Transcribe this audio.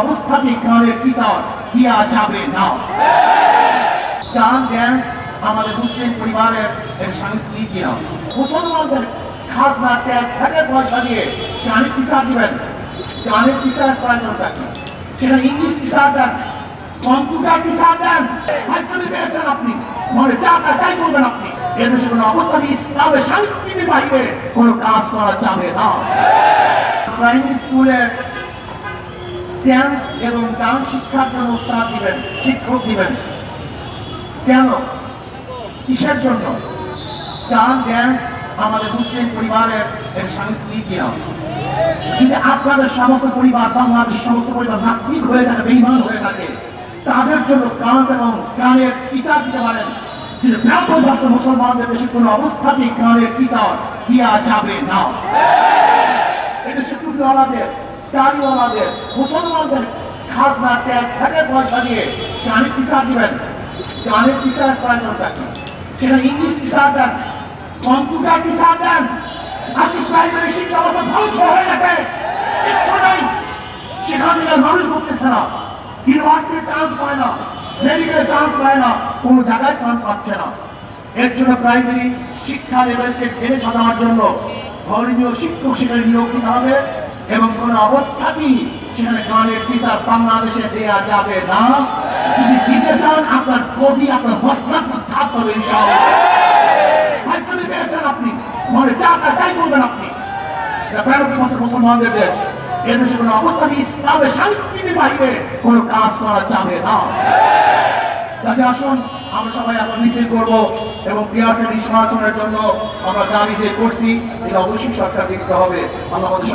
অবস্থাতেই গানের বিচার দেওয়া যাবে না। গান ড্যান্স আমাদের মুসলিম পরিবারের এক সংস্কৃতি না। মুসলমানদের খাজনা ট্যাক্স থেকে পয়সা দিয়ে গানের বিচার দিবেন, গানের বিচার প্রয়োজনটা কি? সেখানে ইংলিশ বিচার দেন, কম্পিউটার বিচার দেন, হাইকোর্টে পেয়েছেন আপনি, মনে যা তাই করবেন আপনি। এদেশে কোনো অবস্থায় ইসলামের সংস্কৃতির বাইরে কোনো কাজ করা যাবে না। প্রাইমারি স্কুলের ড্যান্স এবং গান শিক্ষার জন্য উস্তাদ দিবেন, শিক্ষক দিবেন। কেন? কিসের জন্য? গান ড্যান্স আমাদের মুসলিম পরিবারের এক সংস্কৃতি না। কিন্তু আপনাদের সমস্ত পরিবার, বাংলাদেশের সমস্ত পরিবার নাস্তিক হয়ে থাকে, বেঈমান হয়ে থাকে, তাদের জন্য গান এবং গানের বিচার দিতে পারেন। কিন্তু ব্যাপক ভাষা মুসলমানদের দেশে কোনো অবস্থাতেই গানের বিচার দেওয়া যাবে না। এদেশে টুপিওয়ালাদের, দাড়িওয়ালাদের, মুসলমানদের খাজনা ট্যাক্স থেকে পয়সা দিয়ে গানের বিচার দিবেন, গানের বিচার প্রয়োজনটা কি? সেখানে ইংলিশ বিচার দেন, কম্পিউটার বিচার দেন। আজকে প্রাইমারি শিক্ষা ব্যবস্থা ধ্বংস হয়ে গেছে, কিচ্ছু নাই। সেখান থেকে মানুষ করতেছে না, ইউনিভার্সিটির চান্স পায় না, মেডিকেলে চান্স পায় না, কোনো জায়গায় চান্স পাচ্ছে না। এর জন্য প্রাইমারি শিক্ষা লেভেলকে ঢেলে সাজানোর জন্য ধর্মীয় শিক্ষক সেখানে নিয়োগ দিতে হবে এবং কোনো অবস্থাতেই সেখানে গানের বিচার বাংলাদেশে দেওয়া যাবে না। যদি দিতে চান আপনার কবি, আপনার বস্ত্রাত্ম থাকতে হবে ইনশাআল্লাহ। হাইকোর্টে পেয়েছেন আপনি, মনে যা তাই করবেন আপনি। মুসলমানদের দেশ, এদেশে কোনো অবস্থায় ইসলামের সংস্কৃতির বাইরে কোনো কাজ করা যাবে না। কাজে আসুন আমরা সবাই এখন মিছিল করবো এবং পিয়াসের নিষ্কাশনের জন্য আমরা দাবি যে করছি এটা অবশ্যই সরকার দিতে হবে। আল্লাহ